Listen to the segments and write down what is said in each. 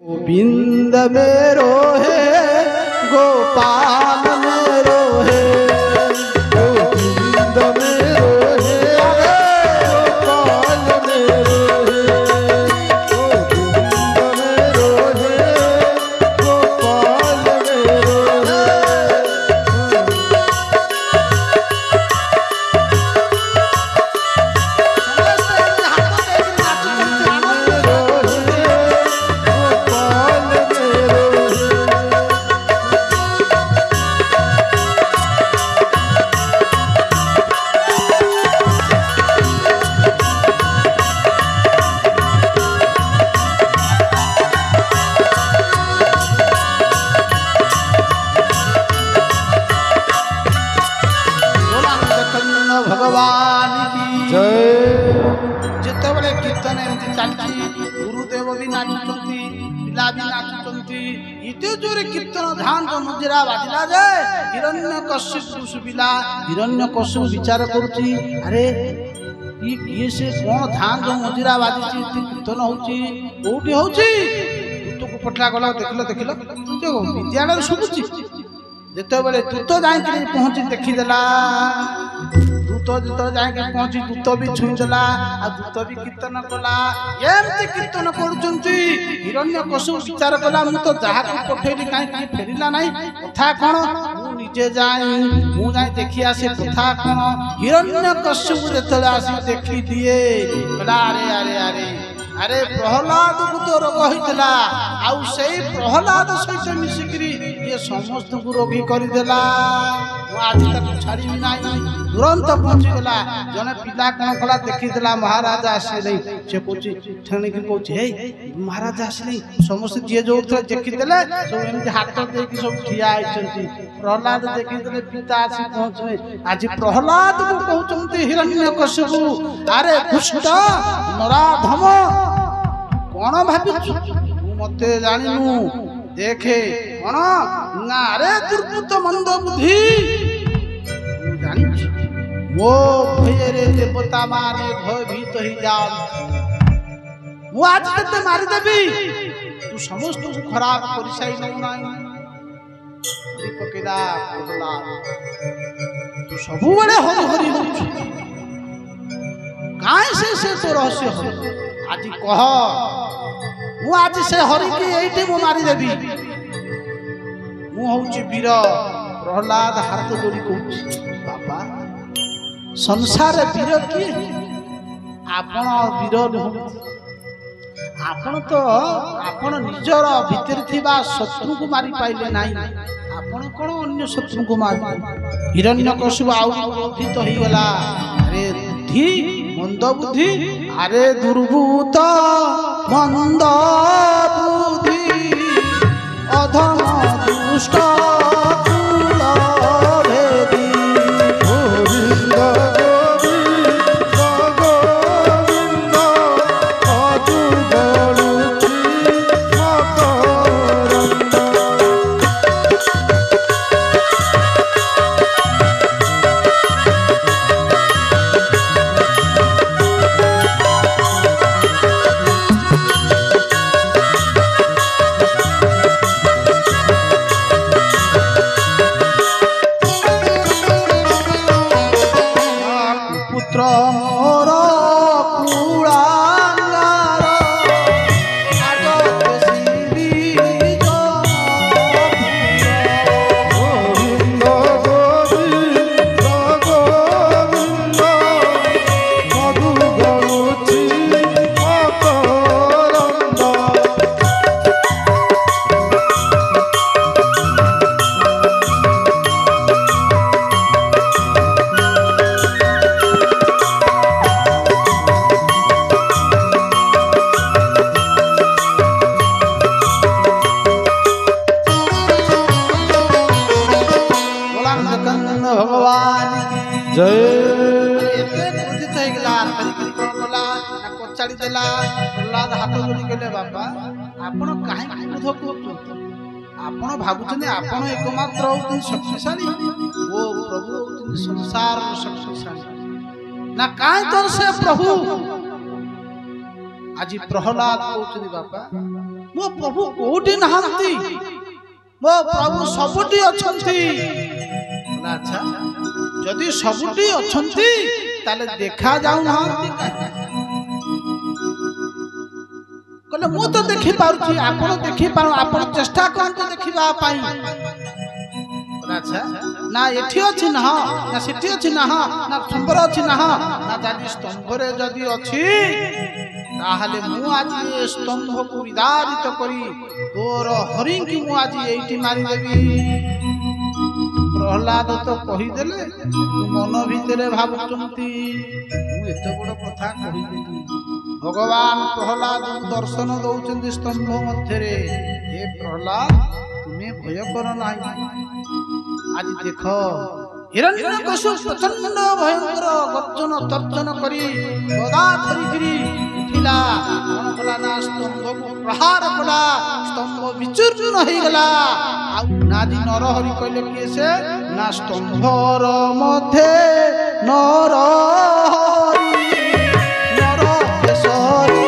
गोविंद मेरो है गोपाल मेरो है गोविंद मेरो है गोपाल मेरो है गोविंद मेरो है गोपाल मेरो है। भगवान की जय। जितेबले कीर्तन एमती चलती गुरुदेव भी नाचुचंती पिला भी नाचुचंती इते जोरे कीर्तन ध्यान को मुजरा बाजिला जाए हिरण्यकश्यप सुबिला हिरण्यकश्यप विचार करूची अरे ये से कोन ध्यान जो मुजरा बाजिची कीर्तन होची कोठी होची तू को पटला गला देखलो जो विद्यालय सुबुची जितेबले दूत जाई के पहुंची देखि देला दूत जो जाके पहुंची दूत भी छुईदेला आ दूत भी कीर्तन कला एमती कीर्तन करुचंती हिरण्यकश्यप विचार कला मु तो जहा को पठेली काई फेरिला नाही कथा कोन मु निजे जाई मु जाई देखि आसे कथा कोन हिरण्यकश्यप जेतले आसी देखि दिए कला अरे अरे अरे अरे प्रहलाद को तो रोग होइतला आउ सेई प्रहलाद सहित मिसिकरी ये समस्त को रोगी करि देला आज तक छाड़ी भी नाही तुरंत पहुंची गला जने पिला कोन कला देखि देला महाराज आसे नहीं से पूछी ठणी के पूछे हे महाराज आसे नहीं समस्त जे जो उठले देखि देले सब एमती हाथ दे के सब ठिया आइचंती प्रहलाद देखि देले पिता आसी पहुंचे आज प्रहलाद को कहउचंती हिरण्यकश्यप अरे दुष्ट नराधम कोन भाबिछु तू मते जानिनु देखे कोन ना रे दुर्बुद्ध मंद बुद्धि जानी वो भय रे देवता मारे भयभीत ही जान वो आज तते मारी देबी तू समस्त को खराब परिसाई न नाही हरि पकेला पगला तू सबु बड़े हरि हरि होछु काई से तो रहस्य हो आज कह मु आज से हरि के एठी मु मारी देबी मु होउची वीर प्रहलाद हाथ जोड़ी कहूची बाबा संसार वीर किए आपण वीर नुह आपण तो आपण निजर भीतर थिबा शत्रु को मारी पाइले नाही आपण कोन अन्य शत्रु को मार हिरण्यकश्यप आउ क्रोधित होई गला अरे बुद्धि मंद बुद्धि अरे दुर्बुत मंद बुद्धि अधम दुष्ट भगवान की जय। क्रोधित हो गला हरि कोन कला कोचाड़ी देला प्रहलाद हाथ जोड़ी गेले बाबा आपण काहे क्रोध करछो आपण भाबुछने आपण एकमात्र होतन शक्तिशाली ओ प्रभु होतन संसार शक्तिशाली ना काहे तोर से प्रभु आज प्रहलाद कहते बापा मो प्रभु कोठी नहांती मो प्रभु सबुटी अछंती। अच्छा जदि सबुटी अछंती ताले देखा जाऊ नहांती कहले मु तो देखि पारुछि आपण देखि पार आपण चेष्टा करन देखिबा पाई। अच्छा ना एठी अछि ना ना सिटी अछि ना ना स्तंभ अछि ना ना जादी स्तंभ रे जदी अछि ताहले मु आज ए स्तंभ को विदारित करी तोर हरि की मु आज एठी मारी देबी। प्रहलाद तो कहि देले तू मन भितरे भाबुचंती मु एते बड़ कथा कहि देली। भगवान प्रहलाद दर्शन दउचंती स्तंभ मध्य रे हे प्रहलाद तुम्हें भय कर नाही। आज देख हिरण्यकशिपु प्रचंड भयंकर गर्जन तर्जन करी गदा धरिकिरी उठिला कोन कला ना स्तंभ को प्रहार कला स्तंभ विचूर्ण हो गला। आ नादी नरहरि कहले के से ना स्तंभर मध्य नरहरि नरकेशरी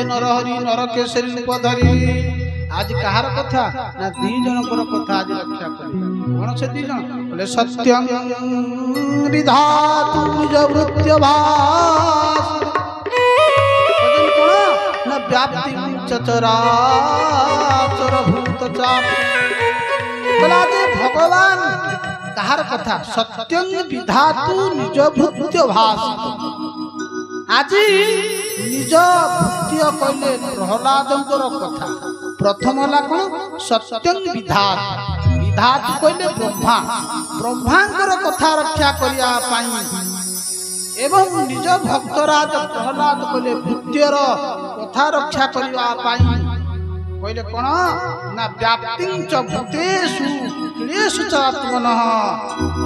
नरहरि नरकेशरी रूप धरी आज कहार कथा ना दी जनकर कथा आज रक्षा करी कोन से दी जन बोले सत्यं विधातु निज वृत्य भास कोन ना व्याप्ति चचराचर भूत चाप बोला दे भगवान कहार कथा सत्यं विधातु निज वृत्य भास। आज निज भृत्य कहले प्रहलादंकर कथा प्रथम हला कोन सत्यं विधात विधात कहले ब्रह्मा ब्रह्मांकर कथा रक्षा करिया पाई एवं निज भक्तराज प्रहलाद कहले भृत्यर कथा रक्षा करिया पाई कहले कोन ना व्याप्तिं च भूतेषु क्लेशु च आत्मनः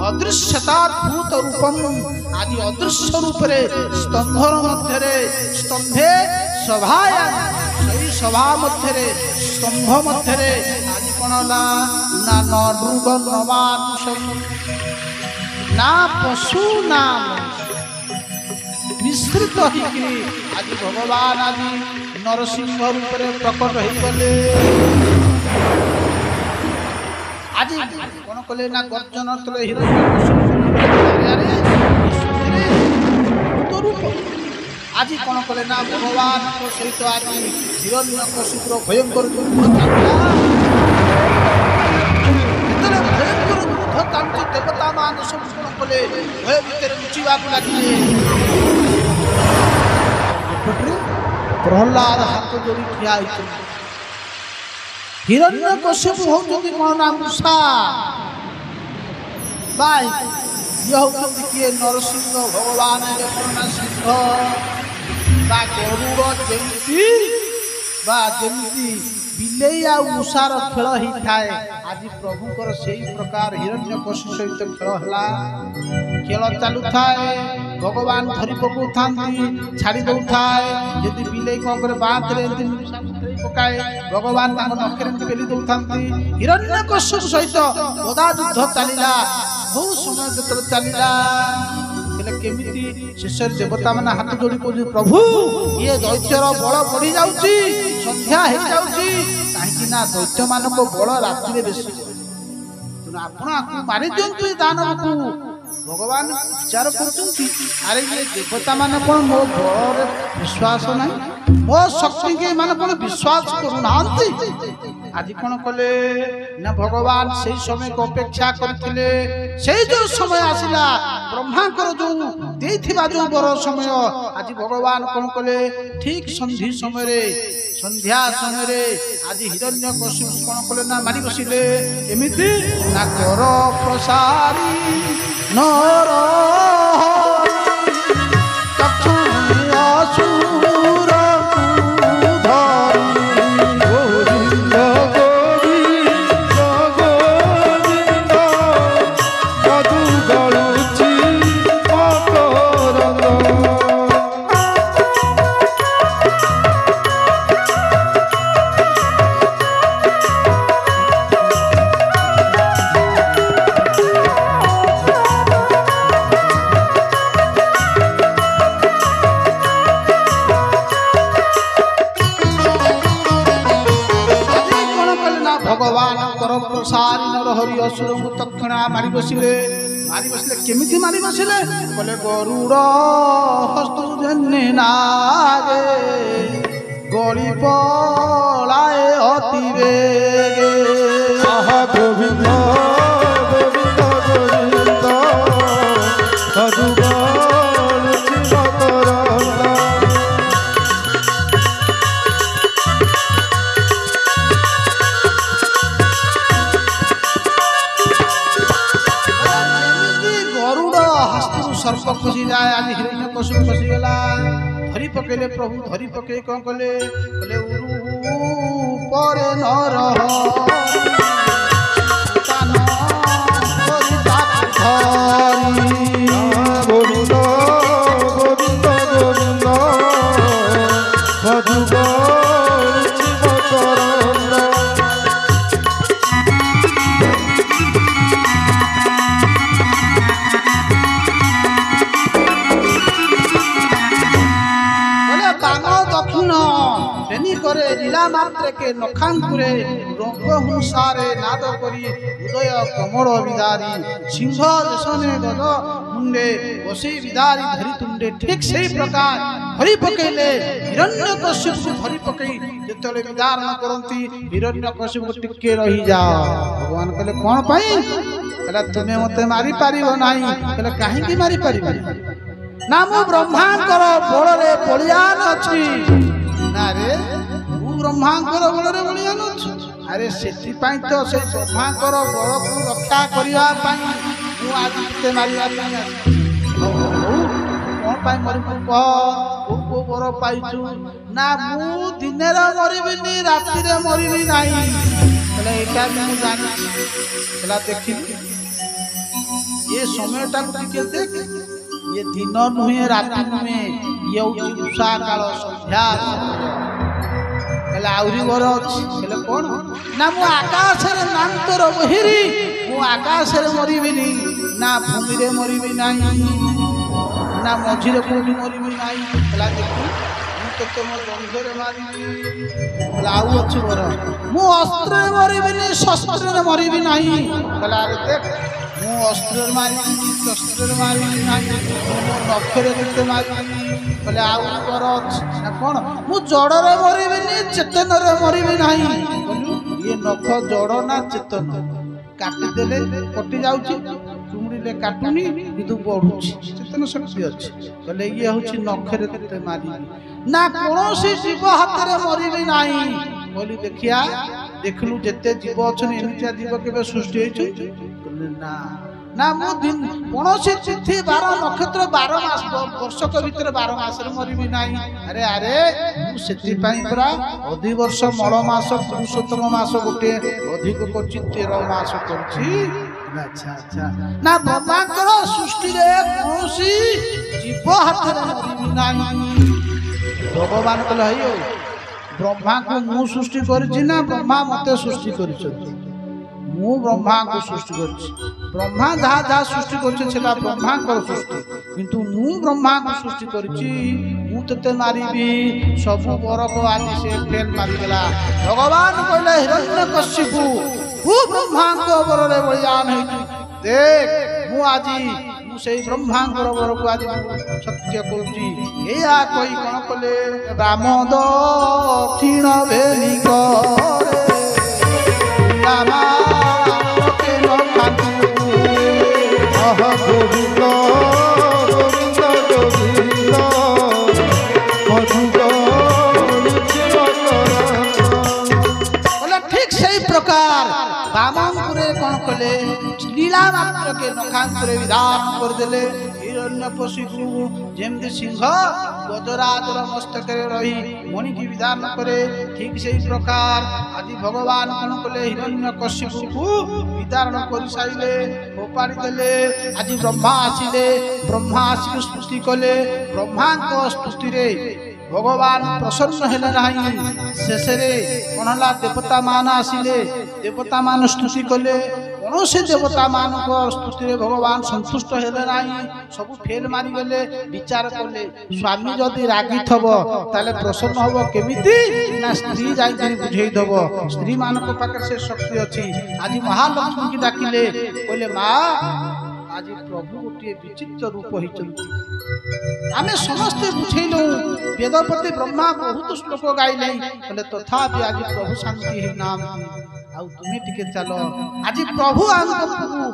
अदृश्यतात् भूत रूपम आदि अदृश्य रूप रे स्तंभर मध्य रे स्तंभे सभाया सही सभा मध्य रे स्तंभ मध्य रे आदि कोनला ना नृग नवानुषम ना पशु ना मिश्रित होइकरी आदि भगवान आदि नरसिंह रूप रे प्रकट होई गले। आज कोन कले ना गर्जन तले हिरण्यकशिपु रूप आज कोन कले ना भगवान को सहित आज हिरण्यकशिपुर भयंकर युद्ध चालिला भयंकर युद्ध तांची देवता मान सब कोन कले भय भितर लुचिबा को लागिले। प्रहलाद हाथ जोड़ी ठिया होइछ हिरण्यकशिपु होउछन्ति कोन नाम मूसा बाई ये होउछन्ति किए नरसिंह भगवान जपना सिंह बा गरुड़ जेमती बा जेमती बिलेई आ मूसार खेल ही थाए आज प्रभुकर सेही प्रकार हिरण्यकशिपु सहित खेल हला खेल चालू थाए भगवान धरी पकौ थांती छाड़ी दउ थाए यदि बिलेई कोन करे बात रे पकाए भगवान तांको नखरे पेली दउ थांती हिरण्यकशिपु सहित गदा युद्ध चालिला बहुत समय जत्र चालिला केले केमिति शेषर देवता माने हाथ जोड़ी कहू प्रभु ये दैत्यर बल बढ़ी जाउची संध्या हे जाउची काहेकि ना दैत्य मानको बल रात्रि रे बेसी तुन आपण आकु मारि दियंतु दानव को भगवान विचार करछंती अरे ये देवता माने कोन मो बल रे विश्वास नाही मो शक्ति के माने कोन विश्वास करू नांती आज कौन कले ना भगवान से समय को अपेक्षा करथिले से जो समय आसिला ब्रह्मा कर जो देथिबा जो बर समय आज भगवान कौन कले ठीक संधि समय रे संध्या समय रे आज हिरण्यकशिपु कौन कले ना मारी बसिले एमिति ना कर प्रसारी नर हरि असुर तक्षणा मारी बसिले केमिति मारी बसिले बोले गरुड़ हस्तुजन्य नागे गड़ी पलाए अति बेगे गोविंद गोविंद गोविंद सर्प खसी जाए आज हिरण्यकशिपु खसी गला धरी पकेले प्रभु धरी पके कौन कले बोले ऊपर नर गोविंद गोविंद गोविंद करे लीला मात्र के नखांकुरे रंग हुंसारे नाद करी उदय कमल विदारी सिंह देशने गज मुंडे बसी विदारी धरी तुंडे ठीक सही प्रकार धरी पकेले हिरण्यकशिपु धरी पकई जेतले विदार न करंती हिरण्यकशिपु टिके रही जाओ भगवान कहले कोन पई कहला तुमे मते मारी पारिबो नाही कहले काहे की मारी पारिबो ना मु ब्रह्मांकर बଳରେ बलियान अछि ना रे ब्रह्मांकर बଳରେ बलियान अछि अरे सेति पई तो से ब्रह्मांकर बळ को रक्षा करिया पई मु आज ते मारिया पई कोन पई मरि को बर पाइछु ना मु दिने रे मरिबिनी राति रे मरिबी नाही कहले एटा मु जानि कहला देखि ये समयटा को के देख ये दिन नुहे राति नुहे ये उषा काल संध्या आउरी बर अच्छे कौन ना मु आकाश नांतर बहिरी मु आकाश मरबी ना भूमि रे मरबी ना ना मझी कौटी मरबी ना देखी मुझे मो बंधे मारी आउ अच्छे बर मु अस्त्र मरबी शस्त्र मरबी ना अरे देख मु अस्त्र मारी शस्त्र मारी ना नखरे केते मारी बोले आउ बर अच्छे कौन मु जड़ रे मरबी चेतन रे मरबी ना ये नख जड़ ना चेतन काटिदेले कटि जाउची चुमड़ीले काटुनी किंतु बढ़ुची चेतन शक्ति अच्छी कहले ये हूँ नखरे केते मारी ना कौन जीव हाथ में मरबी ना बोली देखिया देखलु जेते जीव अच्छे एमतिया जीव के सृष्टि होती ना ना मु दिन कौन तिथि 12 नक्षत्र 12 मास वर्षक भीतर 12 मास मरबी ना अरे अरे से पूरा अधि वर्ष मल मास पुरुषोत्तम मास गोटे अधिक कर 13 मास कर अच्छा अच्छा ना ब्रह्मांकर सृष्टि कौन जीव हाथ में मरबी ना भगवान कहले ब्रह्मा को मु सृष्टि करिछि ना ब्रह्मा मते सृष्टि करिछि मु ब्रह्मा को सृष्टि करिछि ब्रह्मा जहाँ जहाँ सृष्टि करिछि ब्रह्मा कर सृष्टि किंतु मु ब्रह्मा को सृष्टि करिछि मु तते मारिबी सब बर को आज से फेल मारिगला भगवान कहले हिरण्यकशिपु तू ब्रह्मा को बर रे बलियान है देख मु आजी से ब्रह्मांकर बर को आज सत्य करुछि एया कोई कोन कले राम दक्षिण भेली करे लीला के গোবিন্দ গোবিন্দ গোবিন্দ बोले ठीक सही प्रकार बामनपुरे कौन कले लीला मात्र के नखांतरे विधान कर देले हिरण्यकशिपु जेमति सिंह गजराजर मस्तक रही मणि की विधान करे ठीक सही प्रकार आदि भगवान कौन कले हिरण्यकशिपु को विधान कर साइले फोपाड़ी देले आदि ब्रह्मा आसिले ब्रह्मा आसिक स्तुति कले ब्रह्मा को स्तुति रे भगवान प्रसन्न हेले नहीं शेष कौन है देवता मान आसिले देवता मान स्तुति कले कौन से देवता मान को स्तुति रे भगवान संतुष्ट हेले नहीं सब फेल मारी गले विचार कले स्वामी जदि रागी थब ताले प्रसन्न हब केमिति ना स्त्री जाई बुझेई दब स्त्री मान को पाकर से शक्ति अछि आज महालक्ष्मी की डाकिले कहले मां आज प्रभु गोटे विचित्र रूप होइचंती आमे समस्त बुझेलु वेदपति ब्रह्मा बहुत श्लोक गाइले कहले तथापि आज प्रभु शांति नाम आउ तुमे टिके चलो आज प्रभु आंगो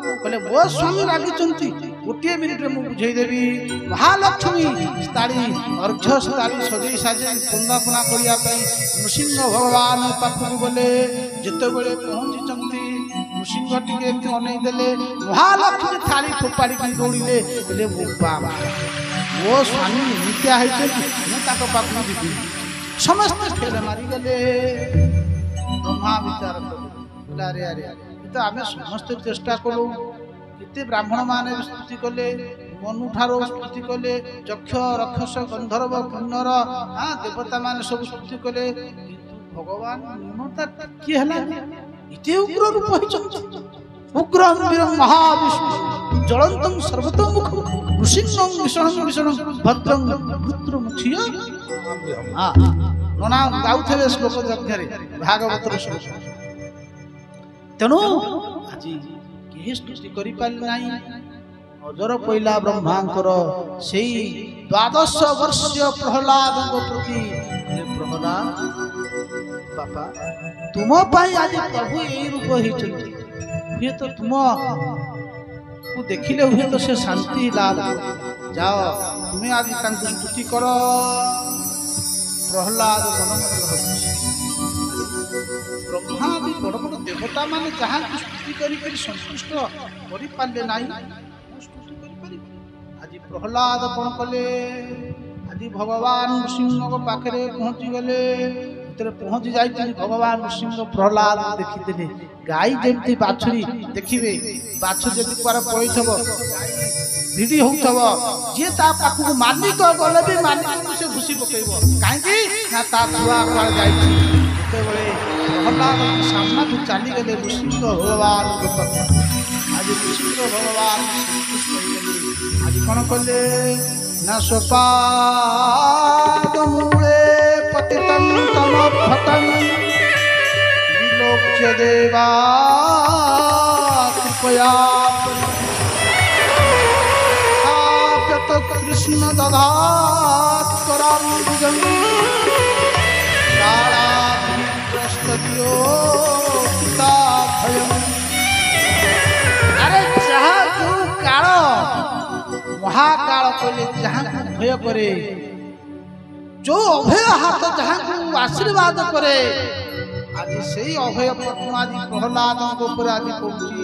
कहले मो स्वामी रागिचंती गोटे मिनिट रे मु बुझेई देबी महालक्ष्मी स्ताड़ी अर्घ स्ताड़ी सजई साजे वंदना करिया पई नृसिंह भगवान पाखु बोले जते बेले पहुंची चंती नृसिंह टिके एमती अनै देले महालक्ष्मी थाली फोपाड़ी की दौड़िले बोले बाबा वो स्वामी नित्या है पाखु जीवी समस्त फेल मारी गले ब्रह्मा विचार अरे अरे तो आम समस्त चेष्टा कलु केते ब्राह्मण मान स्तुति कले मनु ठार स्तुति कले यक्ष रक्षस गंधर्व किन्नर हाँ देवता मान सब स्तुति कले किंतु भगवान न्यूनता टिके हला इते उग्र रूप होइछंती उग्रं वीरं महाविष्णु ज्वलन्तं सर्वतोमुखं नृसिंहं विषणं भद्रं रुद्रमुखिया हां नना गाउथबे श्लोक जग्घरे भागवतर श्लोक तेणु आज केही स्तुति करि पारि नाही नजर पइला ब्रह्मांकर सेई 12 वर्षीय प्रहलाद प्रति प्रहलाद बापा तुम पाई आज प्रभु एई रूप हिचंती हुए तो तुम को देखिले हुए तो से शांति लाभ जाओ तुम्हें आज स्तुति कर प्रहलाद मन ब्रह्मा आदि बड़ बड़ देवता माने जहाँ स्तुति करी संतुष्ट करि पाले नाही स्तुति करि पारि आज प्रहलाद कौन कले आज भगवान नृसिंह पाखरे पहुंची गले पहुंची जाई भगवान नृसिंह प्रहलाद देखिदेले गाई जेमती बाछुरी देखिबे बाछु जदि पर पळिथबो भिडी होउथबो जे ता पाखु मालिक गले भी मालिक से घुसी पकेइबो काहे कि ना ता छुआ पर जाईछि एते बेले प्रहलाद सामना को चाली गले नृसिंह भगवान आज नृसिंह भगवान संतुष्ट होई गले आज कोन कले ना सोपाद मूले पतितं तमभतं विलोक्य देवा कृपया आप्यत कृष्ण दधात कराम्बुजं कालाभिप्रस्तदियो पिताभयं अरे जहाँ जो काल महाकाल कहले जहाँ भय करे जो अभय हाथ जहाँ को आशीर्वाद करे आज से अभय पद्म आज प्रहलाद ऊपर आज पहुंची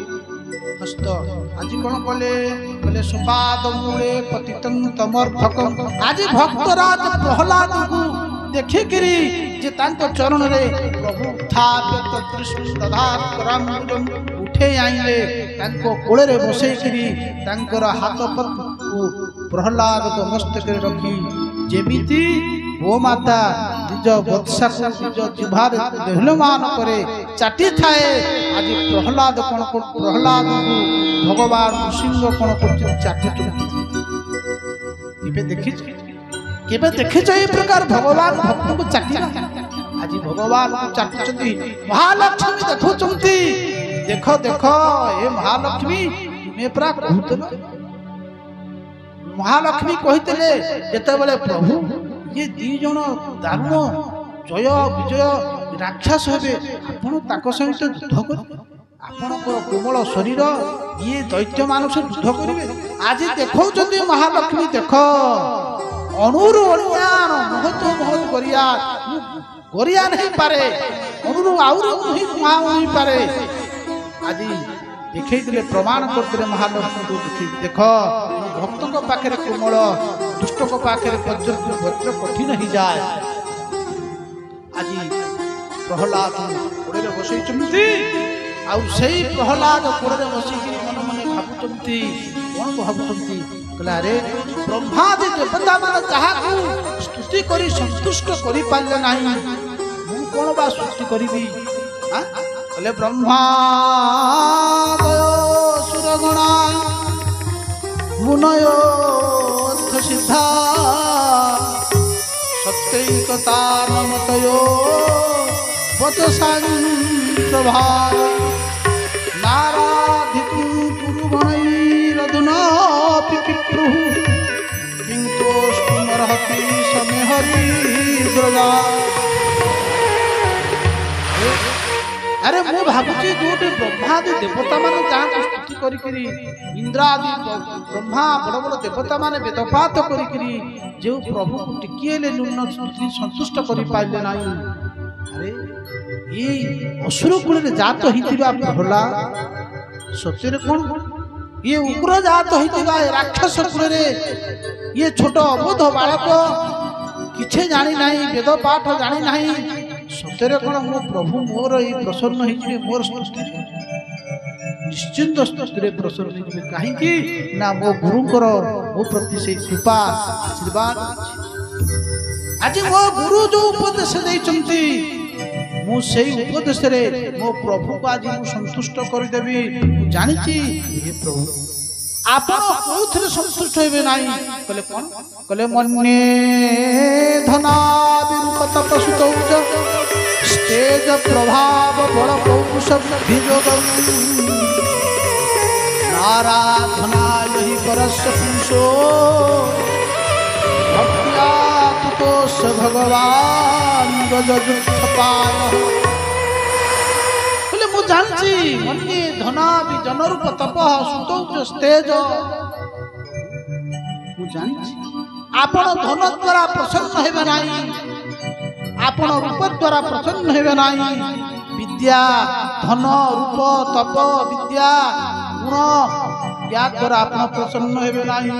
हस्त आज कौन कले बोले सुपाद मूले पतितं तमर्भकं आज भक्तराज प्रहलाद को देखे करी जे तांको चरण रे प्रभु थाप्यत कृष्ण दधात कराम्बुजं उठे आइले तांको कोळे रे बसै करी तांकर हाथ पद्म प्रहलाद को मस्तक रे रखी जेमिति ओ माता निज बत्सा को निज जिभार देहलमान करे चाटी थाए आज प्रहलाद कोन को प्रहलाद को भगवान नृसिंह कोन को चाटी केबे देखिछ ए प्रकार भगवान भक्त को चाटी आज भगवान को चाटुचंती महालक्ष्मी देखुचंती देखो देखो ए महालक्ष्मी तुमे प्रा कहतलो महालक्ष्मी कहितले जेते बेले प्रभु ये दी जन दारुण जय विजय ରାକ୍ଷସ ହେବେ ଆପଣ ତାଙ୍କ ସହିତ ଯୁଦ୍ଧ କରିବେ ଆପଣଙ୍କର କୋମଳ ଶରୀର ଇଏ ଦୈତ୍ୟ ମାନଙ୍କ ଯୁଦ୍ଧ କରିବେ ଆଜି ଦେଖାଉଛନ୍ତି ମହାଲକ୍ଷ୍ମୀ ଦେଖ ଅଣୁରୁ ଅଣିଆଣ ମହତ ମହତ କରିଆ କରିଆ ନାହିଁ ପାରେ ଅଣୁରୁ ଆହୁରି ହେଇପାରେ ଆଜି ଦେଖେଇଥିଲେ ପ୍ରମାଣ କରିଥିଲେ ମହାଲକ୍ଷ୍ମୀକୁ ଦେଖ ଭକ୍ତଙ୍କ ପାଖରେ କୋମଳ ଦୁଷ୍ଟଙ୍କ ପାଖରେ ବଜ୍ର କଠିନ ହେଇଯାଏ ଆଜି ପ୍ରହ୍ଲାଦ କୋଡ଼ରେ ବସେଇଛନ୍ତି ଆଉ ସେଇ ପ୍ରହ୍ଲାଦ କୋଡ଼ରେ ବସିକି ମନେ ମନେ ଭାବୁଛନ୍ତି କଣ ଭାବୁଛନ୍ତି କହିଲେ ଆରେ ବ୍ରହ୍ମାଦି ଦେବତା ମାନେ ଯାହାକୁ ସ୍ତୁତି କରି ସନ୍ତୁଷ୍ଟ କରିପାରିଲେ ନାହିଁ ମୁଁ କଣ ବା ସୃଷ୍ଟି କରିବି କହିଲେ ବ୍ରହ୍ମା ସୁରଗଣା ମୁନୟ ସିଦ୍ଧା ସତ୍ୟୈକତା ନମତୟ ବଚସାଂପ୍ରଭା ନାରାଧିତୁ পুরুগণৈরধুনাপি পিপ্রুঃ কিংতোষ্টুমর্হতি সমে হরি ব্রজা আরে মু ভাবুছি যোটি ব্রহ্মাদি দেবতা মানে যাহাকে স্তুতি করিকি ইন্দ্রাদি ব্রহ্মা বড় বড় দেবতা মানে বেদপাত করিকি যে প্রভুকে টিকিয়ে ন্যূন স্তুতি সন্তুষ্ট করে পাইলে নাই আরে এই অসুর কূলে জাত হইতিবা প্রহ্লাদ সত্যরে কোন ইয়ে উগ্র জাত হইতিবা রাক্ষস কূলে ইয়ে ছোট অবোধ বালক কিছু জানি নাই বেদ পাঠ জানি নাই সত্যরে কোন মো প্রভু মোর এই প্রসন্ন হইবে মোর স্তুতি নিশ্চিন্ত স্তুতিরে প্রসন্ন হইবে কাহিকি না মো গুরুଙ୍କର মো প্রতি সেই কৃপা আশীর্বাদ আজ মো গুরু जो উপদেশ ଦେଇଛନ୍ତି ମୁଁ ସେଇ ଉପଦେଶରେ ମୋ ପ୍ରଭୁଙ୍କୁ ଆଜି ମୁଁ ସନ୍ତୁଷ୍ଟ କରିଦେବି ମୁଁ ଜାଣିଛି ହେ ପ୍ରଭୁ ଆପଣ କୋଉଥିରେ ସନ୍ତୁଷ୍ଟ ହେବେ ନାହିଁ କହିଲେ କଣ କହିଲେ ମନ୍ୟେ ଧନା ବିରୂପ ତପସ୍ୱ ତୌଜ ସ୍ତେଜ ପ୍ରଭାବ ବଳ ପୌରୁଷ ବୁଦ୍ଧି ଯୋଗ ନାରାଧନା ହି ପରସ୍ୟ ପୁରୁଷୋ ଭକ୍ତ୍ୟା ତୁତୋଷ ଭଗବାନ ଗଜଯୁକ୍ତପାୟ ବୋଲେ ମୁଁ ଜାଣିଛି ମନ୍ୟେ ଧନା ବି ଜନରୂପ ତପ ସୁତୌଜ ସ୍ତେଜ ମୁଁ ଜାଣିଛି ଆପଣ ଧନ ଦ୍ୱାରା ପ୍ରସନ୍ନ ହେବେ ନାହିଁ ଆପଣ ରୂପ ଦ୍ୱାରା ପ୍ରସନ୍ନ ହେବେ ନାହିଁ ବିଦ୍ୟା ଧନ ରୂପ ତପ ବିଦ୍ୟା ଗୁଣ ୟା ଦ୍ୱାରା ଆପଣ ପ୍ରସନ୍ନ ହେବେ ନାହିଁ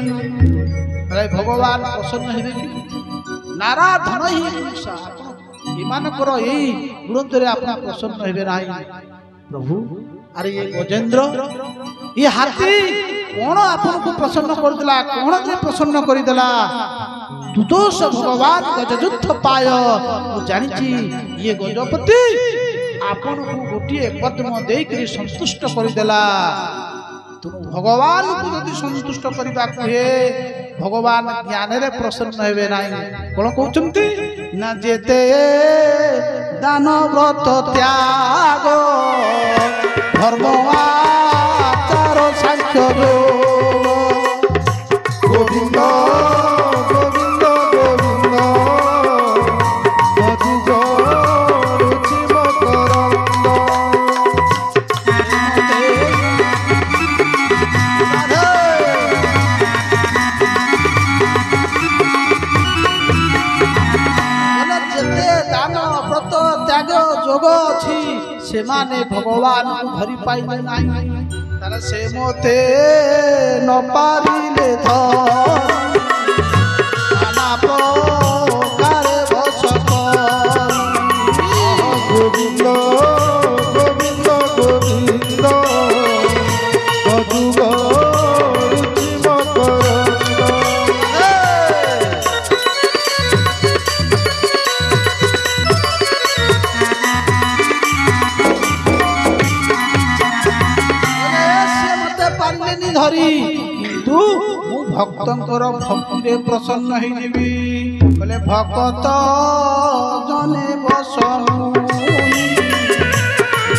ଭଗବାନ ପ୍ରସନ୍ନ ହେବେ କି ନାରାଧନ ହିଁ ପୁରୁଷ ଏମାନଙ୍କର ଏଇ ଗୁଣରେ ଆପଣ ପ୍ରସନ୍ନ ହେବେ ନାହିଁ ପ୍ରଭୁ ଆରେ ଏ ଗଜେନ୍ଦ୍ର ଏ ହାତୀ କଣ ଆପଣଙ୍କୁ ପ୍ରସନ୍ନ କରିଦେଲା କଣ ଯେ ପ୍ରସନ୍ନ କରିଦେଲା ତୁଦୋଷ ଭଗବାନ ଗଜଯୁକ୍ତ ପାୟ ମୁଁ ଜାଣିଛି ଇଏ ଗଜପତି ଆପଣଙ୍କୁ ଗୋଟିଏ ପଦ୍ମ ଦେଇକରି ସନ୍ତୁଷ୍ଟ କରିଦେଲା ତେଣୁ ଭଗବାନଙ୍କୁ ଯଦି ସନ୍ତୁଷ୍ଟ କରିବାକୁ ହୁଏ ଭଗବାନ ଜ୍ଞାନରେ ପ୍ରସନ୍ନ ହେବେ ନାହିଁ କଣ କହୁଛନ୍ତି ନା ଯେତେ ଦାନ ବ୍ରତ ତ୍ୟାଗ ଧର୍ମ ଆଚାର ସାଂଖ୍ୟ ଯୋଗ গোবিন্দ গোবিন্দ গোবিন্দ মধুগ রুচি মকরন্দ ଯେତେ ଦାନ ବ୍ରତ ତ୍ୟାଗ ଯୋଗ ଅଛି ସେମାନେ ଭଗବାନଙ୍କୁ ଧରି ପାଇଲେ ନାହିଁ ତାର ସେ ମତେ ନ ପାରିଲେ ନାନା ପ୍ରକାରେ ବସ গোবিন্দ গোবিন্দ গোবিন্দ মধুগ রুচি মকরন্দ ସେ ମତେ ପାରିଲେନି ଧରି କିନ୍ତୁ ମୁଁ ଭକ୍ତଙ୍କର ଭକ୍ତିରେ ପ୍ରସନ୍ନ ହେଇଯିବି କହିଲେ ଭକ୍ତ ଜନେ ବସନୁ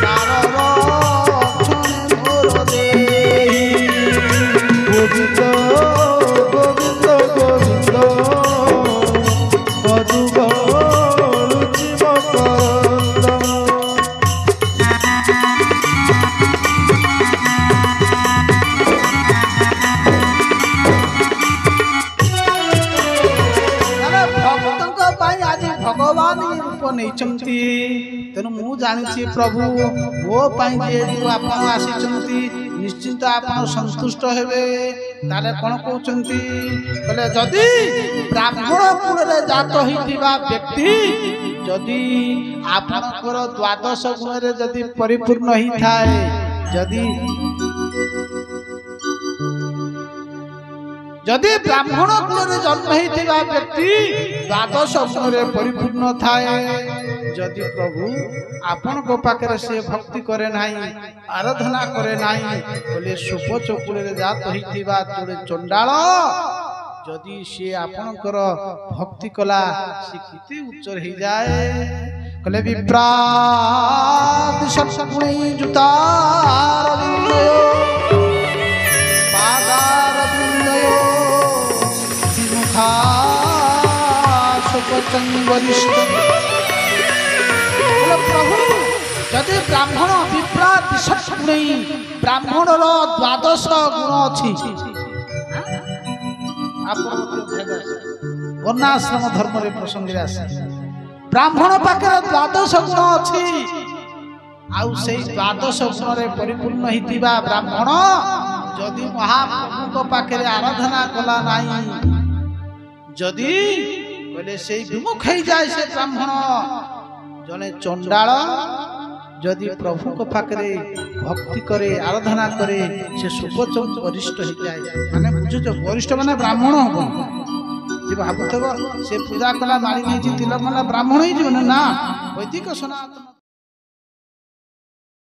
ତାରର ଛଣେ ମୋର ଦେଇ গোবিন্দ গোবিন্দ গোবিন্দ মধুগ রুচি মকরন্দ ଭଗବାନ ରୂପ ନେଇଛନ୍ତି। ତେଣୁ ମୁଁ ଜାଣିଛି ପ୍ରଭୁ ମୋ ପାଇଁ ଯେହେତୁ ଆପଣ ଆସିଛନ୍ତି ନିଶ୍ଚିନ୍ତ ଆପଣ ସନ୍ତୁଷ୍ଟ ହେବେ। ତାହେଲେ କ'ଣ କହୁଛନ୍ତି କହିଲେ ଯଦି ବ୍ରାହ୍ମଣ କୁଳରେ ଜାତ ହୋଇଥିବା ବ୍ୟକ୍ତି ଯଦି ଆପଣଙ୍କର ଦ୍ୱାଦଶ ଗୁଣରେ ଯଦି ପରିପୂର୍ଣ୍ଣ ହେଇଥାଏ, ଯଦି ବ୍ରାହ୍ମଣ କୁଳରେ ଜନ୍ମ ହେଇଥିବା ବ୍ୟକ୍ତି ଦ୍ୱାଦଶ ଗୁଣରେ ପରିପୂର୍ଣ୍ଣ ଥାଏ, ଯଦି ପ୍ରଭୁ ଆପଣଙ୍କ ପାଖରେ ସେ ଭକ୍ତି କରେ ନାହିଁ, ଆରାଧନା କରେ ନାହିଁ, ବୋଲେ ସୁପଚ କୁଳରେ ଜାତ ହେଇଥିବା ଜଣେ ଚଣ୍ଡାଳ ଯଦି ସିଏ ଆପଣଙ୍କର ଭକ୍ତି କଲା ସେ କେତେ ଉଚ୍ଚ ହେଇଯାଏ। କହିଲେ ବିପ୍ରାତ ସତ୍ଗୁଣୀ ଜୁତାର ବିନ୍ଦୟ ପାଦାର ବିନ୍ଦୟ ବିମୁଖା ସୁପଚଂ ବରିଷ୍ଠ। ପ୍ରଭୁ ଯଦି ବ୍ରାହ୍ମଣ ବିପ୍ରାତ ସତ୍ଗୁଣୀ, ବ୍ରାହ୍ମଣର ଦ୍ୱାଦଶ ଗୁଣ ଅଛି। ବର୍ଣ୍ଣାଶ୍ରମ ଧର୍ମରେ ପ୍ରସଙ୍ଗରେ ଆସେ ବ୍ରାହ୍ମଣ ପାଖରେ ଦ୍ୱାଦଶ ଗୁଣ ଅଛି। ଆଉ ସେଇ ଦ୍ୱାଦଶ ଗୁଣରେ ପରିପୂର୍ଣ୍ଣ ହେଇଥିବା ବ୍ରାହ୍ମଣ ଯଦି ମହାପ୍ରଭୁଙ୍କ ପାଖରେ ଆରାଧନା କଲା ନାହିଁ, ଯଦି କହିଲେ ସେଇ ବିମୁଖ ହେଇଯାଏ ସେ ବ୍ରାହ୍ମଣ। ଜଣେ ଚଣ୍ଡାଳ ଯଦି ପ୍ରଭୁଙ୍କ ପାଖରେ ଭକ୍ତି କରେ, ଆରାଧନା କରେ, ସେ ସୁପଚ ବରିଷ୍ଠ ହେଇଯାଏ। ମାନେ ବୁଝୁଛ, ବରିଷ୍ଠ ମାନେ ବ୍ରାହ୍ମଣ ହବ। ଯେ ଭାବୁଥିବ ସେ ପୂଜା କଲା, ମାଳି ନେଇଛି, ତିଲକ ମାଲା, ବ୍ରାହ୍ମଣ ହେଇଯିବ ନା, ବୈଦିକ ସନାତନ